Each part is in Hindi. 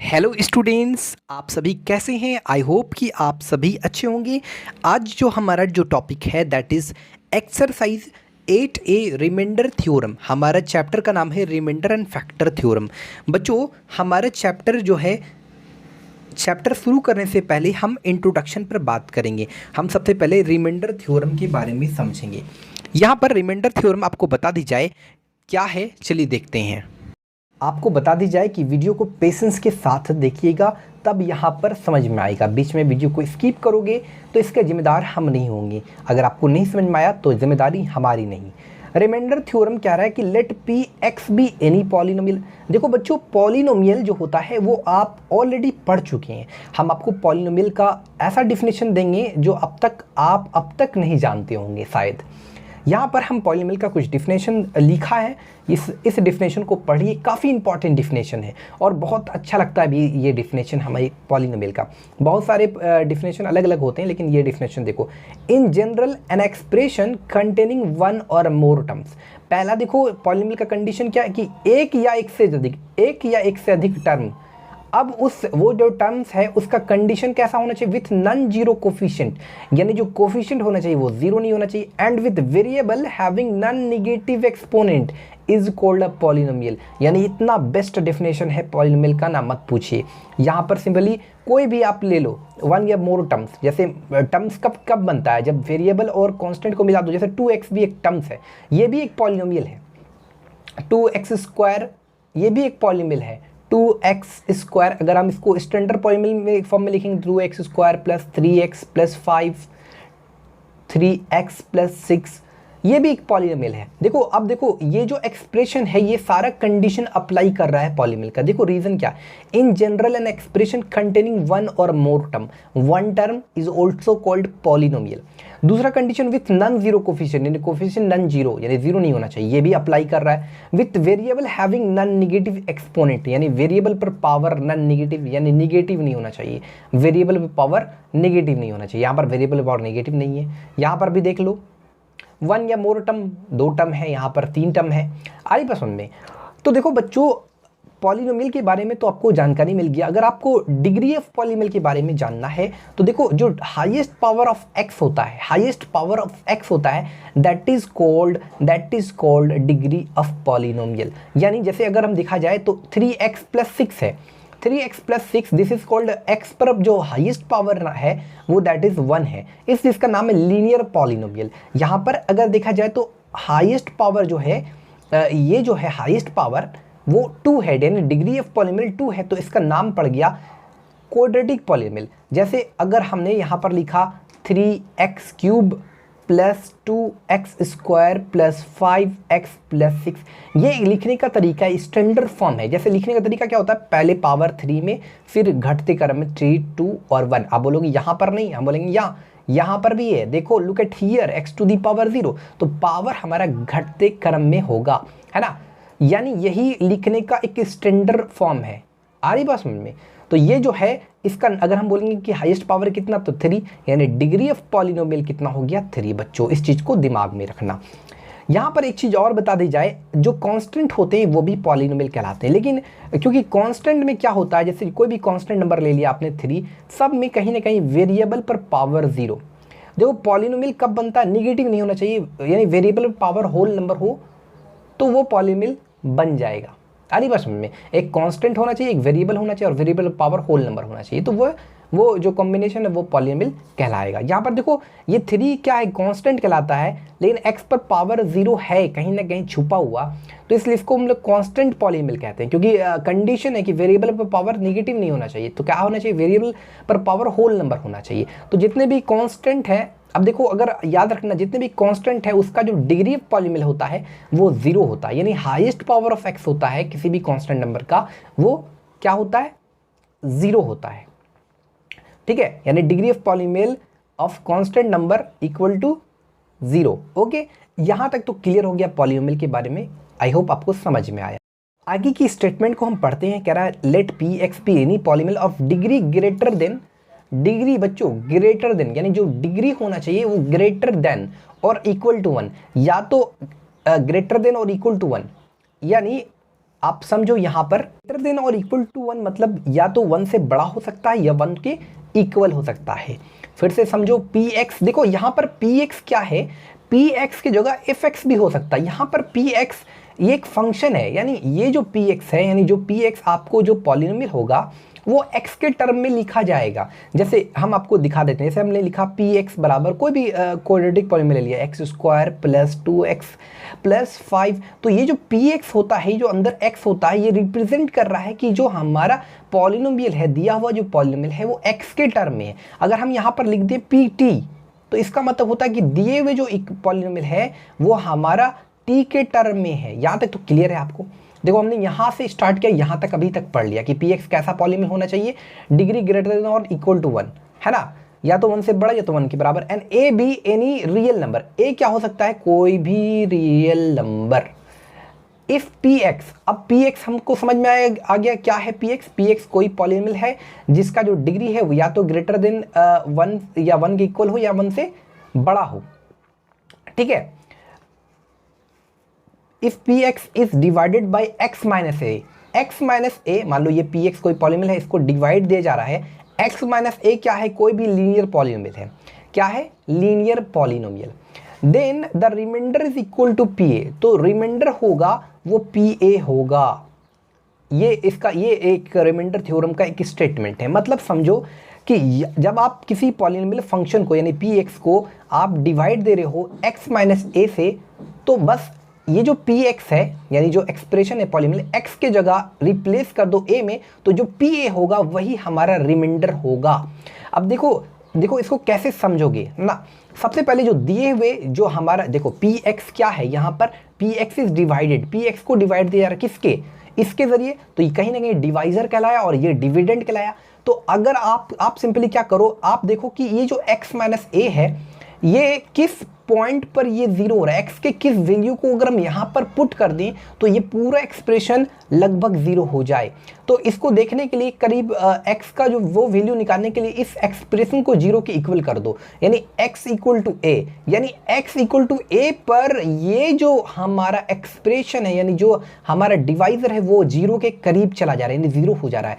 हेलो स्टूडेंट्स, आप सभी कैसे हैं। आई होप कि आप सभी अच्छे होंगे। आज जो हमारा टॉपिक है that is exercise 8A remainder theorem. हमारा चैप्टर का नाम है रिमाइंडर एंड फैक्टर थ्योरम। बच्चों, हमारा चैप्टर शुरू करने से पहले हम इंट्रोडक्शन पर बात करेंगे। हम सबसे पहले रिमाइंडर थ्योरम के बारे में समझेंगे। यहाँ पर रिमाइंडर थ्योरम आपको बता दी जाए क्या है, चलिए देखते हैं। आपको बता दी जाए कि वीडियो को पेशेंस के साथ देखिएगा, तब यहाँ पर समझ में आएगा। बीच में वीडियो को स्किप करोगे तो इसके जिम्मेदार हम नहीं होंगे। अगर आपको नहीं समझ में आया तो जिम्मेदारी हमारी नहीं। रिमाइंडर थ्योरम कह रहा है कि let p x be any polynomial. देखो बच्चों, पॉलिनोमियल जो होता है वो आप ऑलरेडी पढ़ चुके हैं। हम आपको पॉलिनोमियल का ऐसा डिफिनेशन देंगे जो आप अब तक नहीं जानते होंगे शायद। यहाँ पर हम पॉलिनोमियल का कुछ डिफिनेशन लिखा है। इस डिफिनेशन को पढ़िए, काफ़ी इंपॉर्टेंट डिफिनेशन है और बहुत अच्छा लगता है भी ये डिफिनेशन हमारे पॉलिनोमियल का। बहुत सारे डिफिनेशन अलग अलग होते हैं, लेकिन ये डिफिनेशन देखो। इन general an expression containing one or more terms. पहला देखो, पॉलिनोमियल का कंडीशन क्या है कि एक या एक से अधिक टर्म। अब वो जो टर्म्स है उसका कंडीशन कैसा होना चाहिए, विथ नॉन जीरो कोफिशिएंट, यानी जो कोफिशिएंट होना चाहिए वो जीरो नहीं होना चाहिए, and with variable having non negative exponent is called a polynomial. यानी इतना बेस्ट डेफिनेशन है पॉलिनोमियल का, ना मत पूछिए। यहाँ पर सिंपली कोई भी आप ले लो, वन या मोर टर्म्स। जैसे टर्म्स कब बनता है, जब वेरिएबल और कांस्टेंट को मिला दो। जैसे 2x भी एक टर्म्स है, ये भी एक पॉलिनोमियल है। 2x² ये भी एक पॉलिनोमियल है। 2x², अगर हम इसको स्टैंडर्ड पॉलिनोमियल में फॉर्म में लिखेंगे, 2x² plus 3x plus 5, 3x plus 6, ये भी एक पॉलिनोमियल है। देखो, अब देखो ये जो एक्सप्रेशन है ये सारा कंडीशन अप्लाई कर रहा है पॉलिनोमियल का। देखो रीजन क्या, in general an expression containing one or more term, one term is also called polynomial. दूसरा condition with non zero coefficient, यानी कोफिशिएंट नॉन जीरो, यानी जीरो नहीं होना चाहिए, ये भी अप्लाई कर रहा है। With variable having non negative exponent, यानी वेरिएबल पर पावर नॉन नेगेटिव, यानी नेगेटिव नहीं होना चाहिए। वेरिएबल पर पावर नेगेटिव नहीं होना चाहिए। यहाँ पर वेरिएबल पावर नेगेटिव नहीं है। यहाँ पर भी देख लो, वन या मोर टर्म, दो टर्म है, यहाँ पर तीन टर्म है। आई पसंद में। तो देखो बच्चों, पॉलिनोमियल के बारे में तो आपको जानकारी मिल गया। अगर आपको डिग्री ऑफ पॉलिनोमियल के बारे में जानना है तो देखो, जो हाईएस्ट पावर ऑफ एक्स होता है, that is called degree of polynomial. यानी जैसे अगर हम देखा जाए तो 3x प्लस 6 है, 3x plus 6, this is called x पर जो हाईएस्ट पावर है वो दैट इज 1 है। इसका नाम है लीनियर पॉलिनोमियल। यहाँ पर अगर देखा जाए तो हाईएस्ट पावर जो है, ये जो है हाईएस्ट पावर वो 2 है, यानी डिग्री ऑफ पॉलिनोमियल 2 है, तो इसका नाम पड़ गया क्वाड्रेटिक पॉलिनोमियल। जैसे अगर हमने यहाँ पर लिखा 3x³ plus 2x² plus 5x plus 6, ये लिखने का तरीका स्टैंडर्ड फॉर्म है। जैसे लिखने का तरीका क्या होता है, पहले पावर 3 में, फिर घटते क्रम में 3, 2 और 1। आप बोलोगे यहाँ पर नहीं, हम बोलेंगे यहाँ पर भी है। देखो, look at here, x to the power 0, तो पावर हमारा घटते क्रम में होगा, है ना। यानी यही लिखने का एक स्टैंडर्ड फॉर्म है। आ रही बात समझ में। तो ये जो है इसका, अगर हम बोलेंगे कि हाईएस्ट पावर कितना, तो 3, यानी डिग्री ऑफ पॉलिनोमियल कितना हो गया, 3। बच्चों, इस चीज़ को दिमाग में रखना। यहाँ पर एक चीज़ और बता दी जाए, जो कांस्टेंट होते हैं वो भी पॉलिनोमियल कहलाते हैं। लेकिन क्योंकि कांस्टेंट में क्या होता है, जैसे कोई भी कांस्टेंट नंबर ले लिया आपने 3, सब में कहीं ना कहीं वेरिएबल पर पावर 0। देखो पॉलिनोमियल कब बनता है, निगेटिव नहीं होना चाहिए, यानी वेरिएबल पर पावर होल नंबर हो तो वो पॉलिनोमियल बन जाएगा। अरे बस में एक कांस्टेंट होना चाहिए, एक वेरिएबल होना चाहिए और वेरिएबल पावर होल नंबर होना चाहिए, तो वो जो कॉम्बिनेशन है वो पॉलिनोमियल कहलाएगा। यहाँ पर देखो, ये 3 क्या है, कांस्टेंट कहलाता है, लेकिन x पर पावर 0 है कहीं ना कहीं छुपा हुआ, तो इसलिए इसको हम लोग कांस्टेंट पॉलिनोमियल कहते हैं। क्योंकि कंडीशन है कि वेरिएबल पर पावर नेगेटिव नहीं होना चाहिए, तो क्या होना चाहिए, वेरिएबल पर पावर होल नंबर होना चाहिए। तो जितने भी कांस्टेंट है, अब देखो अगर याद रखना, जितने भी कांस्टेंट है उसका जो डिग्री ऑफ पॉलिनोमियल होता है वो 0 होता है। यानी हाईएस्ट पावर ऑफ x होता है किसी भी कांस्टेंट नंबर का, वो क्या होता है, 0 होता है। ठीक है, यानी degree of polynomial of constant number equal to 0। Okay, यहां तक तो क्लियर हो गया पॉलिनोमियल के बारे में। आई होप आपको समझ में आया। आगे की स्टेटमेंट को हम पढ़ते हैं। कह रहा है let p x p any polynomial of degree greater than, degree बच्चों ग्रेटर देन, यानी जो डिग्री होना चाहिए वो ग्रेटर देन और इक्वल टू 1, या तो ग्रेटर देन और इक्वल टू 1, यानी आप समझो यहाँ पर ग्रेटर देन और इक्वल टू 1 मतलब या तो 1 से बड़ा हो सकता है या 1 के इक्वल हो सकता है। फिर से समझो px, देखो यहाँ पर px क्या है, px की जगह fx भी हो सकता है। यहाँ पर px ये एक फंक्शन है, यानी ये जो px है, यानी जो px आपको जो पॉलिनोमियल होगा वो x के टर्म में लिखा जाएगा। जैसे हम आपको दिखा देते हैं, जैसे हमने लिखा px बराबर कोई भी क्वाड्रेटिक पॉलिनोमियल ले लिया x square plus 2x plus 5, तो ये जो px होता है, जो अंदर x होता है, ये रिप्रेजेंट कर रहा है कि जो हमारा पॉलिनोमियल है, दिया हुआ जो पॉलिनोमियल है वो x के टर्म में है। अगर हम यहाँ पर लिख दें pt, तो इसका मतलब होता है कि दिए हुए जो एक पॉलिनोमियल है वो हमारा t के टर्म में है। यहाँ तक तो क्लियर है आपको। देखो हमने यहाँ से स्टार्ट किया, यहाँ तक अभी तक पढ़ लिया कि px कैसा पॉलिनोमियल होना चाहिए, डिग्री ग्रेटर देन और इक्वल टू 1, है ना, या तो 1 से बड़ा या तो 1 के बराबर। And a be any real number, a क्या हो सकता है, कोई भी रियल नंबर। इफ px, अब px हमको समझ में आ गया क्या है px कोई पॉलिनोमियल है जिसका जो डिग्री है वो या तो ग्रेटर देन 1 या 1 के इक्वल हो या 1 से बड़ा हो, ठीक है। If px is divided by x minus a, मान लो ये px कोई पॉलिनोमियल है, इसको डिवाइड दिया जा रहा है, x माइनस a क्या है, कोई भी लीनियर पॉलिनोमियल है, क्या है, linear polynomial. Then the remainder is equal to pa, तो रिमाइंडर होगा वो pa होगा। ये इसका ये एक रिमाइंडर थ्योरम का एक स्टेटमेंट है। मतलब समझो कि जब आप किसी पॉलिनोमियल फंक्शन को यानी px को आप डिवाइड दे रहे हो x माइनस a से, तो बस ये जो px है यानी जो एक्सप्रेशन है पॉलिनोमियल, x के जगह रिप्लेस कर दो a में, तो जो pa होगा वही हमारा रिमाइंडर होगा। अब देखो इसको कैसे समझोगे ना। सबसे पहले जो दिए हुए जो हमारा देखो px क्या है, यहाँ पर px इज डिवाइडेड, px को डिवाइड दिया जा रहा है किसके, इसके जरिए, तो ये कहीं ना कहीं डिवाइजर कहलाया और ये डिविडेंड कहलाया। तो अगर आप सिंपली क्या करो, आप देखो कि ये जो x माइनस a है ये किस पॉइंट पर ये जीरो हो रहा है, x के किस वैल्यू को अगर हम यहाँ पर पुट कर दें तो ये पूरा एक्सप्रेशन लगभग जीरो हो जाए। तो इसको देखने के लिए करीब x का जो वो वैल्यू निकालने के लिए इस एक्सप्रेशन को जीरो के इक्वल कर दो, यानी x इक्वल टू a, यानी x इक्वल टू a पर ये जो हमारा एक्सप्रेशन है यानी जो हमारा डिवाइजर है वो जीरो के करीब चला जा रहा है, यानी जीरो हो जा रहा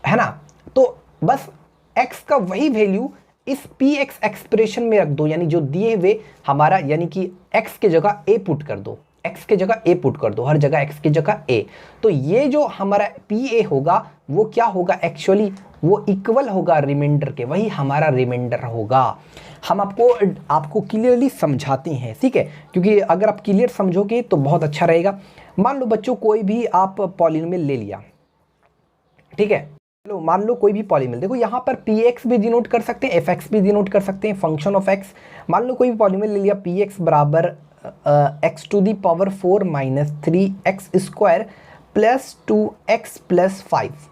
है ना। तो बस x का वही वैल्यू इस px एक्सप्रेशन में रख दो, यानी जो दिए हुए हमारा यानी कि x के जगह a पुट कर दो, x के जगह a पुट कर दो, हर जगह x की जगह a। तो ये जो हमारा pa होगा वो क्या होगा, एक्चुअली वो इक्वल होगा रिमाइंडर के, वही हमारा रिमाइंडर होगा। हम आपको क्लियरली समझाते हैं, ठीक है, क्योंकि अगर आप क्लियर समझोगे तो बहुत अच्छा रहेगा। मान लो बच्चों कोई भी आप पॉलिनोमियल ले लिया, ठीक है, चलो मान लो कोई भी पॉलिनोमियल, देखो यहाँ पर px भी डिनोट कर सकते हैं, fx भी डिनोट कर सकते हैं, फंक्शन ऑफ x। मान लो कोई भी पॉलिनोमियल ले लिया px बराबर x to the power 4 minus 3x square plus 2x plus 5।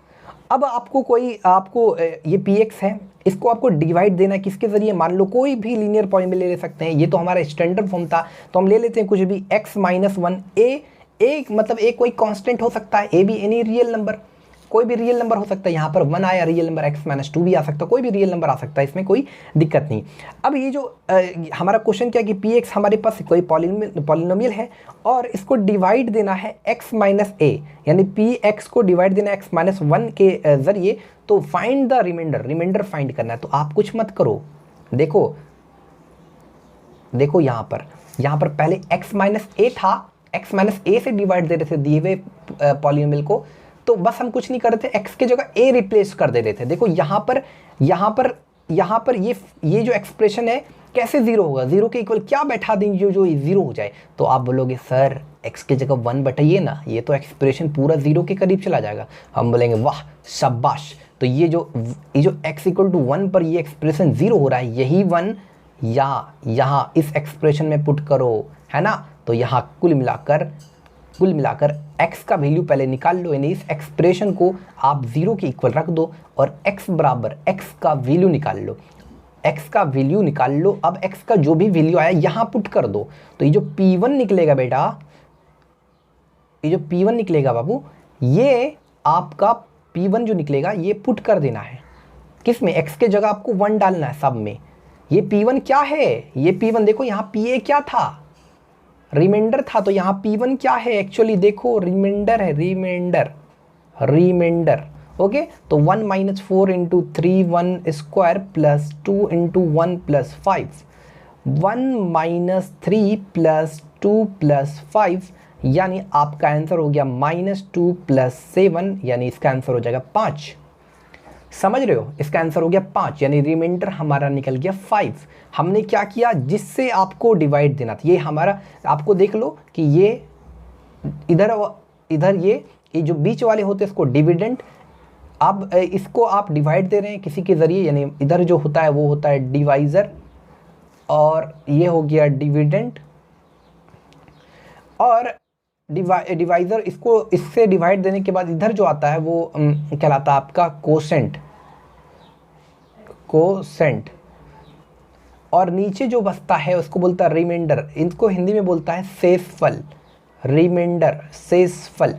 अब आपको ये px है, इसको आपको डिवाइड देना है किसके जरिए, मान लो कोई भी लीनियर पॉलिनोमियल ले सकते हैं, ये तो हमारा स्टैंडर्ड फॉर्म था, तो हम ले लेते हैं कुछ भी x माइनस 1 a मतलब a कोई कांस्टेंट हो सकता है, a भी एनी रियल नंबर, कोई भी रियल नंबर हो सकता है, यहाँ पर 1 आया रियल नंबर, x माइनस 2 भी आ सकता है, कोई भी रियल नंबर आ सकता है, इसमें कोई दिक्कत नहीं। अब ये जो हमारा क्वेश्चन क्या है कि px हमारे पास कोई पॉलिनोमियल है और इसको डिवाइड देना है x माइनस a, यानी px को डिवाइड देना है x माइनस 1 के जरिए। तो फाइंड द रिमाइंडर फाइंड करना है। तो आप कुछ मत करो, देखो यहाँ पर पहले x माइनस a था, x माइनस a से डिवाइड दे रहे थे दिए हुए पॉलिनोमियल को, तो बस हम कुछ नहीं कर रहे थे, x के जगह a रिप्लेस कर दे रहे थे। देखो यहाँ पर ये जो एक्सप्रेशन है कैसे जीरो होगा, जीरो के इक्वल क्या बैठा देंगे जो जीरो हो जाए। तो आप बोलोगे सर x के जगह 1 बैठाइए ना, ये तो एक्सप्रेशन पूरा जीरो के करीब चला जाएगा। हम बोलेंगे वाह शाबाश, तो ये जो x इक्वल टू 1 पर ये एक्सप्रेशन जीरो हो रहा है, यही 1 यहाँ इस एक्सप्रेशन में पुट करो, है ना। तो यहाँ कुल मिलाकर x का वैल्यू पहले निकाल लो, यानी इस एक्सप्रेशन को आप जीरो के इक्वल रख दो और x बराबर x का वैल्यू निकाल लो। अब x का जो भी वैल्यू आया यहाँ पुट कर दो, तो ये जो p1 निकलेगा बेटा, ये जो p1 निकलेगा बाबू, ये आपका p1 जो निकलेगा ये पुट कर देना है किस में, x के जगह आपको 1 डालना है सब में। ये p1 क्या है, ये p1 देखो यहाँ pa क्या था, रिमाइंडर था तो यहाँ P1 क्या है एक्चुअली, देखो रिमाइंडर है, रिमाइंडर। ओके, तो 1 minus 4 into 3 1 square plus 2 into 1 plus 5, 1 minus 3 plus 2 plus 5, यानी आपका आंसर हो गया -2 प्लस 7, यानी इसका आंसर हो जाएगा 5। समझ रहे हो, इसका आंसर हो गया 5, यानी रिमाइंडर हमारा निकल गया 5। हमने क्या किया, जिससे आपको डिवाइड देना था, ये हमारा, आपको देख लो कि ये इधर ये जो बीच वाले होते हैं इसको डिविडेंड, अब इसको आप डिवाइड दे रहे हैं किसी के ज़रिए, यानी इधर जो होता है वो होता है डिवाइज़र, और ये हो गया डिविडेंड, और डिवाइज़र, इसको इससे डिवाइड देने के बाद इधर जो आता है वो कहलाता है आपका कोसेंट, और नीचे जो बचता है उसको बोलता है रिमाइंडर, इनको हिंदी में बोलता है शेषफल, रिमाइंडर शेषफल।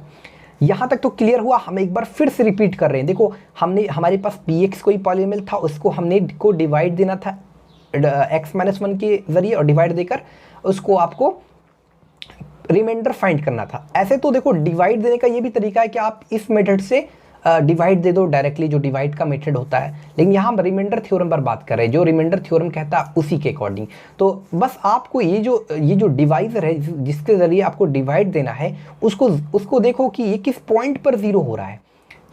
यहाँ तक तो क्लियर हुआ। हम एक बार फिर से रिपीट कर रहे हैं, देखो हमने, हमारे पास px कोई पॉलीनोमियल था, उसको हमने को डिवाइड देना था x-1 के ज़रिए, और डिवाइड देकर उसको आपको रिमाइंडर फाइंड करना था। ऐसे तो देखो डिवाइड देने का ये भी तरीका है कि आप इस मेथड से डिवाइड दे दो डायरेक्टली, जो डिवाइड का मेथड होता है, लेकिन यहाँ हम रिमाइंडर थ्योरम पर बात कर रहे हैं, जो रिमाइंडर थ्योरम कहता है उसी के अकॉर्डिंग। तो बस आपको ये जो डिवाइजर है जिसके ज़रिए आपको डिवाइड देना है, उसको देखो कि ये किस पॉइंट पर ज़ीरो हो रहा है,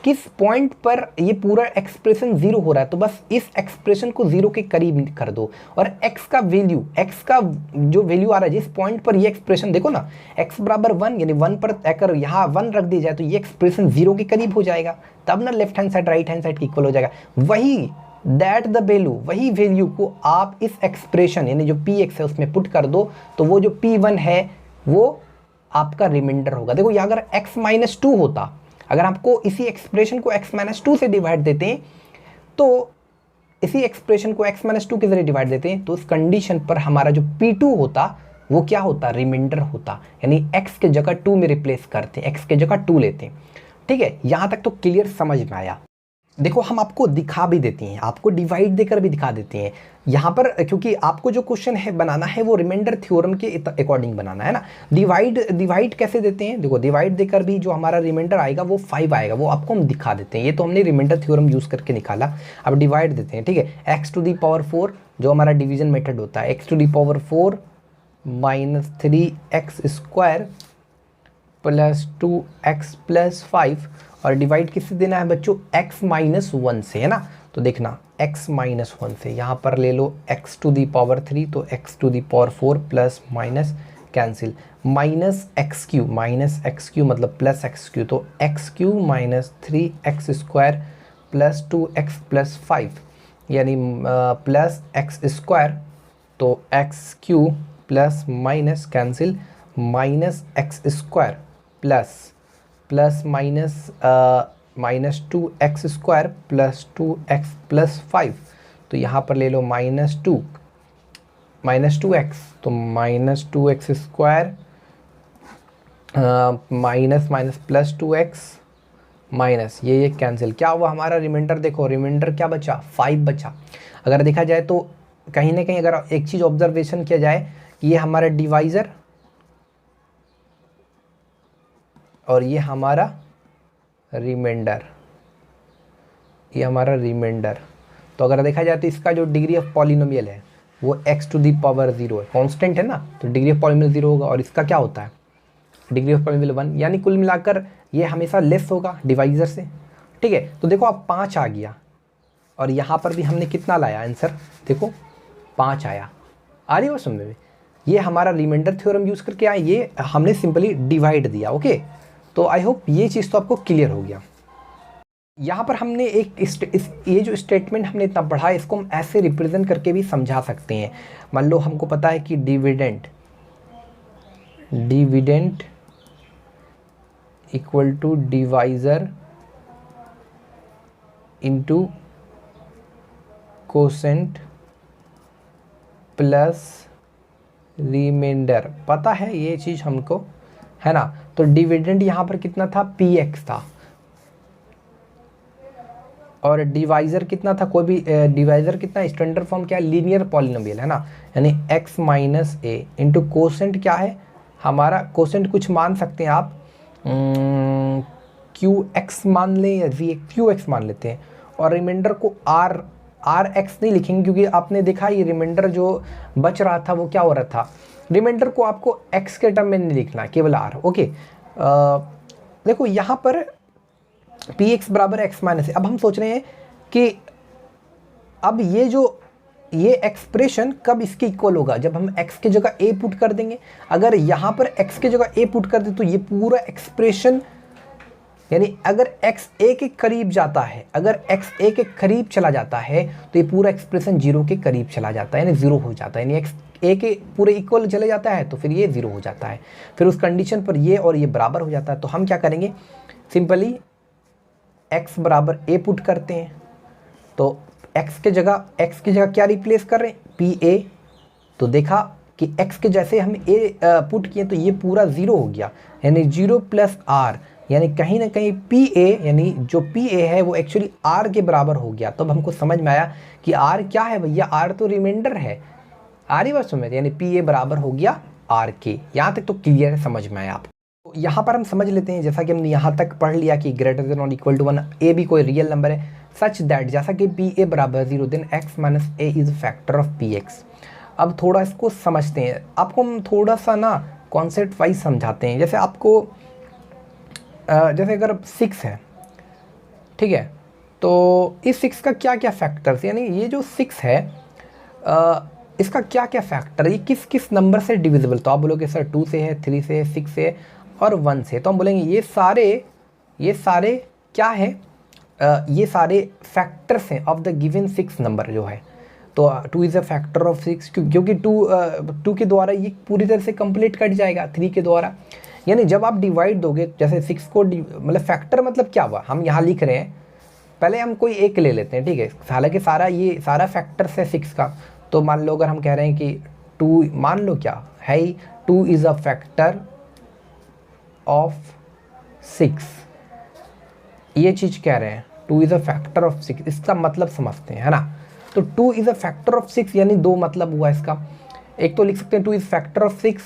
किस पॉइंट पर ये पूरा एक्सप्रेशन ज़ीरो हो रहा है, तो बस इस एक्सप्रेशन को ज़ीरो के करीब कर दो, और x का जो वैल्यू आ रहा है जिस पॉइंट पर ये एक्सप्रेशन, देखो ना x बराबर 1, यानी 1 पर अगर यहाँ 1 रख दिया जाए तो ये एक्सप्रेशन ज़ीरो के करीब हो जाएगा, तब ना left hand side right hand side equal हो जाएगा। वही वैल्यू को आप इस एक्सप्रेशन यानी जो px है उसमें पुट कर दो, तो वो जो p1 है वो आपका रिमाइंडर होगा। देखो यहाँ अगर x-2 होता, अगर आपको इसी एक्सप्रेशन को x-2 से डिवाइड देते हैं, तो इसी एक्सप्रेशन को x-2 के जरिए डिवाइड देते हैं, तो उस कंडीशन पर हमारा जो P2 होता वो क्या होता, रिमाइंडर होता, यानी x के जगह 2 में रिप्लेस करते हैं, x के जगह 2 लेते हैं। ठीक है, यहाँ तक तो क्लियर समझ में आया। देखो हम आपको दिखा भी देते हैं, आपको डिवाइड देकर भी दिखा देते हैं यहाँ पर, क्योंकि आपको जो क्वेश्चन है बनाना है वो रिमाइंडर थ्योरम के अकॉर्डिंग बनाना है ना। डिवाइड कैसे देते हैं, देखो डिवाइड देकर भी जो हमारा रिमाइंडर आएगा वो 5 आएगा, वो आपको हम दिखा देते हैं। ये तो हमने रिमाइंडर थ्योरम यूज़ करके निकाला, अब डिवाइड देते हैं। ठीक है, x⁴ जो हमारा डिवीजन मेथड होता है, x⁴ minus 3x² plus 2x plus 5, और डिवाइड किससे देना है बच्चों, x-1 से, है ना। तो देखना x-1 से, यहाँ पर ले लो x⁴, तो x⁴ plus minus cancel, -x³ मतलब प्लस x³ तो x³ minus 3x² plus 2x plus 5, यानी प्लस x², तो x³ plus minus cancel -x² plus minus 2x² plus 2x plus 5, तो यहाँ पर ले लो -2x, तो -2x² minus plus 2x minus ये कैंसिल, क्या हुआ हमारा रिमाइंडर, देखो रिमाइंडर क्या बचा, 5 बचा। अगर देखा जाए तो कहीं ना कहीं अगर एक चीज़ ऑब्जर्वेशन किया जाए कि ये हमारा डिवाइज़र और ये हमारा रिमाइंडर, तो अगर देखा जाए तो इसका जो डिग्री ऑफ पॉलिनोमियल है वो x⁴ है, कांस्टेंट है ना, तो डिग्री ऑफ पॉलिनोमियल 0 होगा, और इसका क्या होता है डिग्री ऑफ पॉलिनोमियल 1, यानी कुल मिलाकर ये हमेशा लेस होगा डिवाइज़र से। ठीक है, तो देखो अब 5 आ गया, और यहाँ पर भी हमने कितना लाया आंसर, देखो 5 आया। आ रही हो समझ में, ये हमारा रिमाइंडर थ्योरम यूज़ करके आए, ये हमने सिंपली डिवाइड दिया। ओके, तो आई होप ये चीज़ तो आपको क्लियर हो गया। यहाँ पर हमने ये जो स्टेटमेंट हमने इतना पढ़ा, इसको हम ऐसे रिप्रेजेंट करके भी समझा सकते हैं। मान लो हमको पता है कि dividend equal to divisor into quotient plus remainder, पता है ये चीज़ हमको, है ना। तो डिविडेंड यहाँ पर कितना था, px था, और डिवाइज़र कितना था, कोई भी डिवाइज़र कितना, स्टैंडर्ड फॉर्म क्या है, लीनियर पॉलिनोमियल है ना, यानी x-a इंटू कोसेंट क्या है, हमारा क्वेश्चन कुछ मान सकते हैं आप, क्यू एक्स मान लें या जी क्यू एक्स मान लेते हैं, और रिमाइंडर को आर एक्स नहीं लिखेंगे क्योंकि आपने देखा ये रिमाइंडर जो बच रहा था वो क्या हो रहा था, रिमाइंडर को आपको एक्स के टर्म में नहीं लिखना, केवल आर। ओके, देखो यहाँ पर पी एक्स बराबर एक्स माइनस, अब हम सोच रहे हैं कि अब ये एक्सप्रेशन कब इसके इक्वल होगा, जब हम x की जगह a पुट कर देंगे। अगर यहाँ पर x की जगह a पुट कर दे तो ये पूरा एक्सप्रेशन, यानी अगर x a के करीब जाता है, अगर x a के करीब चला जाता है तो ये पूरा एक्सप्रेशन 0 के करीब चला जाता है, यानी 0 हो जाता है, यानी x a के पूरे इक्वल चले जाता है तो फिर ये 0 हो जाता है। फिर उस कंडीशन पर ये और ये बराबर हो जाता है। तो हम क्या करेंगे, सिंपली x बराबर a पुट करते हैं, तो x की जगह क्या रिप्लेस कर रहे हैं, पी ए। तो देखा कि x के जैसे हम a पुट किए तो ये पूरा 0 हो गया, यानी 0 प्लस आर, यानी कहीं ना कहीं पी ए, यानी जो पी ए है वो एक्चुअली आर के बराबर हो गया। तब हमको समझ में आया कि आर क्या है भैया, आर तो रिमाइंडर है, आर ही बस में, यानी पी ए बराबर हो गया आर के। यहाँ तक तो क्लियर है, समझ में आया आपको। तो यहाँ पर हम समझ लेते हैं, जैसा कि हमने यहाँ तक पढ़ लिया कि ग्रेटर देन और इक्वल टू 1 ए भी कोई रियल नंबर है, सच दैट जैसा कि पी ए बराबर 0 then x minus A is factor of P x. अब थोड़ा इसको समझते हैं, आपको हम थोड़ा सा ना कॉन्सेप्ट वाइज समझाते हैं। जैसे आपको जैसे अगर 6 है, ठीक है, तो इस 6 का क्या क्या फैक्टर्स, यानी ये जो 6 है इसका क्या क्या फैक्टर, ये किस किस नंबर से डिविजिबल। तो आप बोलोगे सर 2 से है, 3 से है, 6 से है और 1 से। तो हम बोलेंगे ये सारे क्या है, ये सारे फैक्टर्स हैं ऑफ द गिवन 6 नंबर जो है। तो 2 इज़ अ फैक्टर ऑफ 6, क्योंकि 2 के द्वारा ये पूरी तरह से कंप्लीट कट जाएगा 3 के द्वारा। यानी जब आप डिवाइड दोगे, जैसे 6 को मतलब फैक्टर मतलब क्या हुआ, हम यहाँ लिख रहे हैं, पहले हम कोई एक ले लेते हैं, ठीक है, हालांकि सारा फैक्टर्स है 6 का। तो मान लो अगर हम कह रहे हैं कि 2, मान लो क्या है, 2 इज़ अ फैक्टर ऑफ 6, ये चीज़ कह रहे हैं 2 इज़ अ फैक्टर ऑफ 6, इसका मतलब समझते हैं, है ना। तो 2 इज़ अ फैक्टर ऑफ 6 यानी 2 मतलब हुआ इसका। एक तो लिख सकते हैं 2 इज़ फैक्टर ऑफ 6,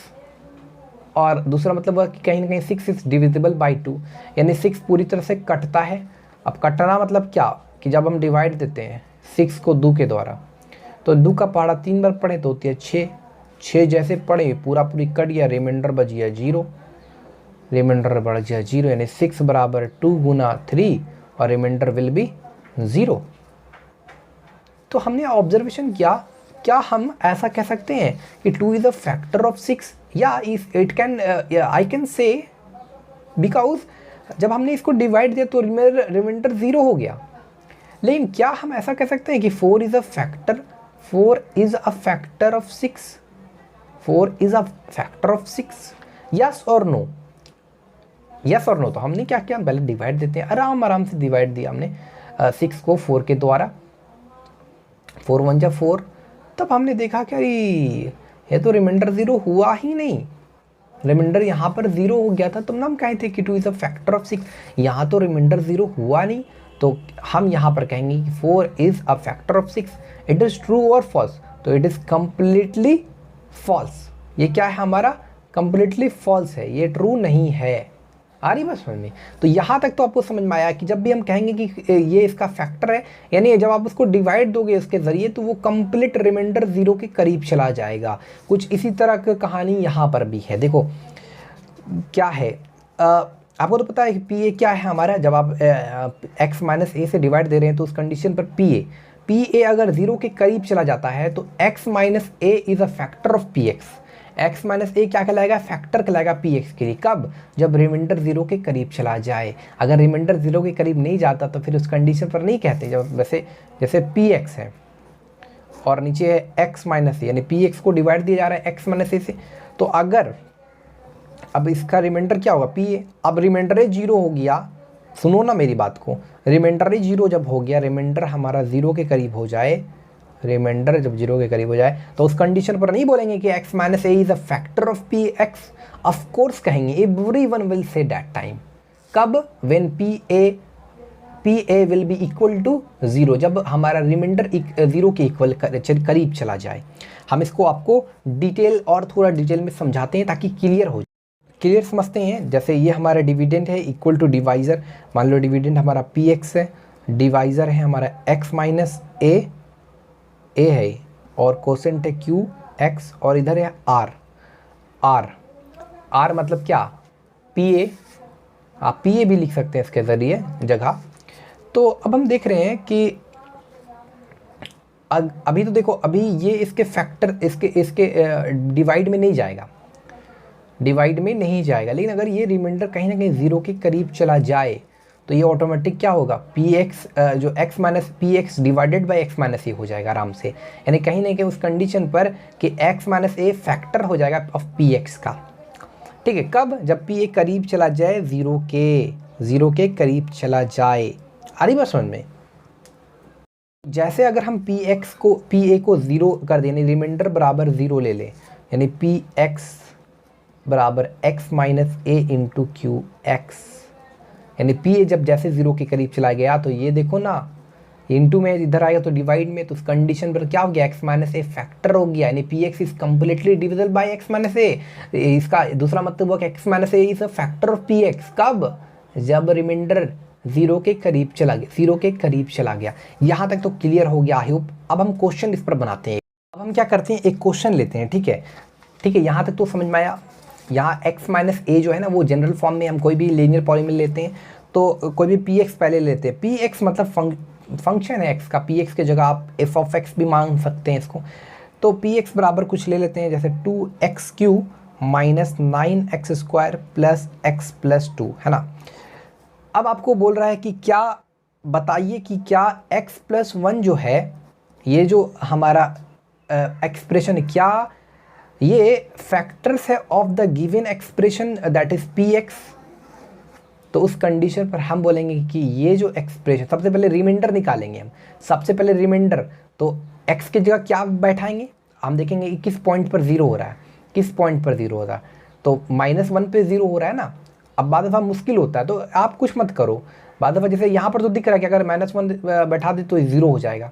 और दूसरा मतलब हुआ कि कहीं ना कहीं 6 इज़ डिविजिबल बाई 2, यानी 6 पूरी तरह से कटता है। अब कटना मतलब क्या, कि जब हम डिवाइड देते हैं 6 को 2 के द्वारा, तो 2 का पहाड़ा 3 बार पढ़े तो होती है 6 जैसे पढ़े पूरी कट गया, रिमाइंडर बच गया 0, रिमाइंडर बढ़ गया 0, यानी 6 बराबर 2 गुना 3 और रिमाइंडर विल बी 0। तो हमने ऑब्जर्वेशन किया, क्या हम ऐसा कह सकते हैं कि 2 इज़ अ फैक्टर ऑफ 6, या if it can I can say, because जब हमने इसको डिवाइड दिया तो रिमाइंडर 0 हो गया। लेकिन क्या हम ऐसा कह सकते हैं कि 4 is a factor of 6, 4 is a factor of 6, yes और नो, यस और नो। तो हमने क्या किया, पहले डिवाइड देते हैं, आराम से डिवाइड दिया हमने 6 को 4 के द्वारा, 4 1 जा 4। तब हमने देखा कि ये तो रिमाइंडर 0 हुआ ही नहीं, रिमाइंडर यहाँ पर 0 हो गया था। तुम हम कहे थे कि 2 इज़ अ फैक्टर ऑफ 6, यहाँ तो रिमाइंडर 0 हुआ नहीं, तो हम यहाँ पर कहेंगे कि 4 is a factor of 6। It is true और फॉल्स, तो इट इज़ कम्प्लीटली फॉल्स। ये क्या है हमारा, कम्प्लीटली फॉल्स है, ये ट्रू नहीं है। आ रही बात समझ में। तो यहाँ तक तो आपको समझ में आया कि जब भी हम कहेंगे कि ये इसका फैक्टर है, यानी जब आप उसको डिवाइड दोगे इसके ज़रिए तो वो कंप्लीट रिमाइंडर 0 के करीब चला जाएगा। कुछ इसी तरह की कहानी यहाँ पर भी है। देखो क्या है, आपको तो पता है कि पी ए क्या है हमारा, जब आप x माइनस ए से डिवाइड दे रहे हैं तो उस कंडीशन पर पी ए अगर 0 के करीब चला जाता है तो x minus A is a factor of P X. x minus A क्या कहलाएगा, फैक्टर कहलाएगा पी एक्स के लिए। कब, जब रिमाइंडर 0 के करीब चला जाए। अगर रिमाइंडर 0 के करीब नहीं जाता तो फिर उस कंडीशन पर नहीं कहते। जब जैसे पी एक्स है और नीचे है x माइनस ए, यानी पी एक्स को डिवाइड दिया जा रहा है x माइनस ए से, तो अगर अब इसका रिमाइंडर क्या होगा, पी ए। अब रिमाइंडर 0 हो गया, सुनो ना मेरी बात को, रिमाइंडर 0 जब हो गया, रिमाइंडर हमारा 0 के करीब हो जाए, रिमाइंडर जब 0 के करीब हो जाए तो उस कंडीशन पर नहीं बोलेंगे कि x minus A is a factor of P X. Of course कहेंगे, everyone will say that time. कब, when P A P A will be equal to 0 जब हमारा रिमाइंडर 0 के इक्वल करीब चला जाए। हम इसको आपको डिटेल और थोड़ा डिटेल में समझाते हैं ताकि क्लियर हो जाए। क्लियर समझते हैं। जैसे ये हमारा डिविडेंड है इक्वल टू डिवाइज़र, मान लो डिविडेंड हमारा पी एक्स है, डिवाइज़र है हमारा एक्स माइनस ए है, और कोसेंट है क्यू एक्स, और इधर है आर मतलब क्या, पी ए, आप पी ए भी लिख सकते हैं इसके ज़रिए जगह। तो अब हम देख रहे हैं कि अभी तो देखो, अभी ये इसके फैक्टर इसके डिवाइड में नहीं जाएगा, लेकिन अगर ये रिमाइंडर कहीं ना कहीं 0 के करीब चला जाए तो ये ऑटोमेटिक क्या होगा, पी एक्स जो X minus P X divided by X minus A हो जाएगा आराम से। यानी कहीं ना कहीं उस कंडीशन पर कि एक्स माइनस ए फैक्टर हो जाएगा ऑफ पी एक्स का। ठीक है, कब, जब पी ए करीब चला जाए 0 के करीब चला जाए। आ रही बात समझ में? जैसे अगर हम पी ए को 0 कर दें, रिमाइंडर बराबर 0 ले लें, यानी पी एक्स बराबर एक्स माइनस ए इंटू क्यू एक्स, यानी पी ए जब जैसे 0 के करीब चला गया तो ये देखो ना, इंटू में इधर आएगा तो डिवाइड में, तो उस कंडीशन पर क्या हो गया, एक्स माइनस ए फैक्टर हो गया, यानी P X is completely divisible by X minus A. इसका दूसरा मतलब हुआ कि X minus A is a factor of P X. कब, जब रिमाइंडर 0 के करीब चला गया। यहाँ तक तो क्लियर हो गया आई होप। अब हम क्वेश्चन इस पर बनाते हैं। अब हम क्या करते हैं, एक क्वेश्चन लेते हैं। ठीक है, यहाँ तक तो समझ में आया। यहाँ x माइनस ए जो है ना, वो जनरल फॉर्म में हम कोई भी लीनियर पॉलीनोमियल लेते हैं तो कोई भी पी एक्स पहले लेते हैं। पी एक्स मतलब फंक्शन है x का, पी एक्स की जगह आप एफ ऑफ एक्स भी मांग सकते हैं इसको। तो पी एक्स बराबर कुछ ले लेते हैं, जैसे 2x³ minus 9x² plus x plus 2, है ना। अब आपको बोल रहा है कि क्या बताइए कि क्या x प्लस 1 जो है, ये जो हमारा एक्सप्रेशन है, क्या ये फैक्टर्स है of the given expression that is P x. तो उस कंडीशन पर हम बोलेंगे कि ये जो एक्सप्रेशन, सबसे पहले रिमाइंडर निकालेंगे हम। सबसे पहले रिमाइंडर, तो x की जगह क्या बैठाएंगे, हम देखेंगे कि किस पॉइंट पर 0 हो रहा है, तो -1 पे 0 हो रहा है ना। अब बाद दफ़ा मुश्किल होता है तो आप कुछ मत करो, बाद दफ़ा जैसे यहाँ पर तो दिख रहा है कि अगर -1 बैठा दे तो 0 हो जाएगा।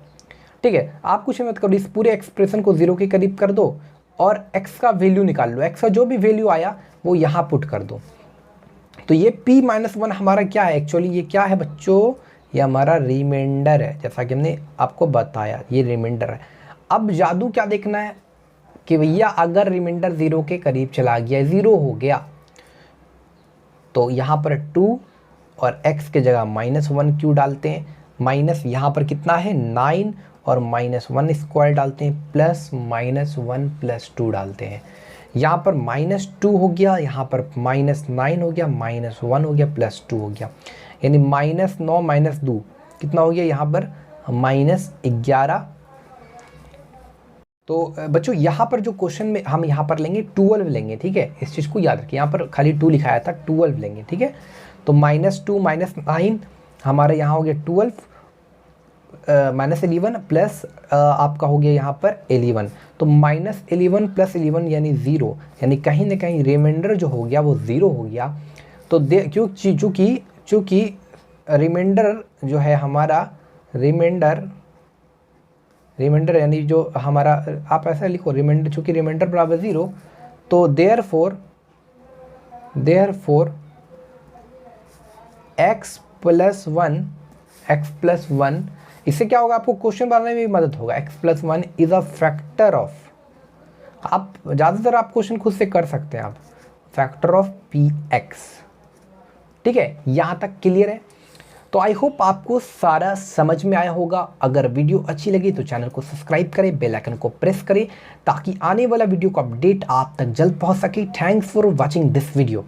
ठीक है, आप कुछ मत करो, इस पूरे एक्सप्रेशन को 0 के करीब कर दो और x का वैल्यू निकाल लो। x का जो भी वैल्यू आया वो यहाँ पुट कर दो। तो ये p-1 हमारा क्या है, एक्चुअली ये क्या है बच्चों, ये हमारा रिमाइंडर है, जैसा कि हमने आपको बताया ये रिमाइंडर है। अब जादू क्या देखना है कि भैया अगर रिमाइंडर 0 के करीब चला गया, 0 हो गया, तो यहाँ पर 2 और x के जगह -1 क्यों डालते हैं, माइनस यहाँ पर कितना है 9 और -1² डालते हैं, प्लस -1 प्लस 2 डालते हैं। यहाँ पर -2 हो गया, यहाँ पर -9 हो गया, -1 हो गया, प्लस 2 हो गया, यानी -9 -2 कितना हो गया यहाँ पर -11। तो बच्चों यहाँ पर जो क्वेश्चन में हम यहाँ पर लेंगे 12 लेंगे। ठीक है, इस चीज़ को याद रखिए, यहाँ पर खाली 2 लिखाया था, 12 लेंगे। ठीक है, तो -2 -9 हमारे यहाँ हो गया 12, -11 प्लस आपका हो गया यहाँ पर 11, तो -11 प्लस 11 यानी 0, यानी कहीं ना कहीं रिमाइंडर जो हो गया वो 0 हो गया। तो चूँकि रिमाइंडर जो है हमारा रिमाइंडर यानी जो हमारा, आप ऐसा लिखो रिमाइंडर, चूँकि रिमाइंडर बराबर 0, तो देयरफॉर x प्लस 1, इससे क्या होगा, आपको क्वेश्चन बनाने में भी मदद होगा। x plus 1 is a factor of, आप ज़्यादातर आप क्वेश्चन खुद से कर सकते हैं, आप फैक्टर ऑफ px। ठीक है, यहाँ तक क्लियर है। तो आई होप आपको सारा समझ में आया होगा। अगर वीडियो अच्छी लगी तो चैनल को सब्सक्राइब करें, बेल आइकन को प्रेस करें ताकि आने वाला वीडियो का अपडेट आप तक जल्द पहुंच सके। Thanks for watching this video.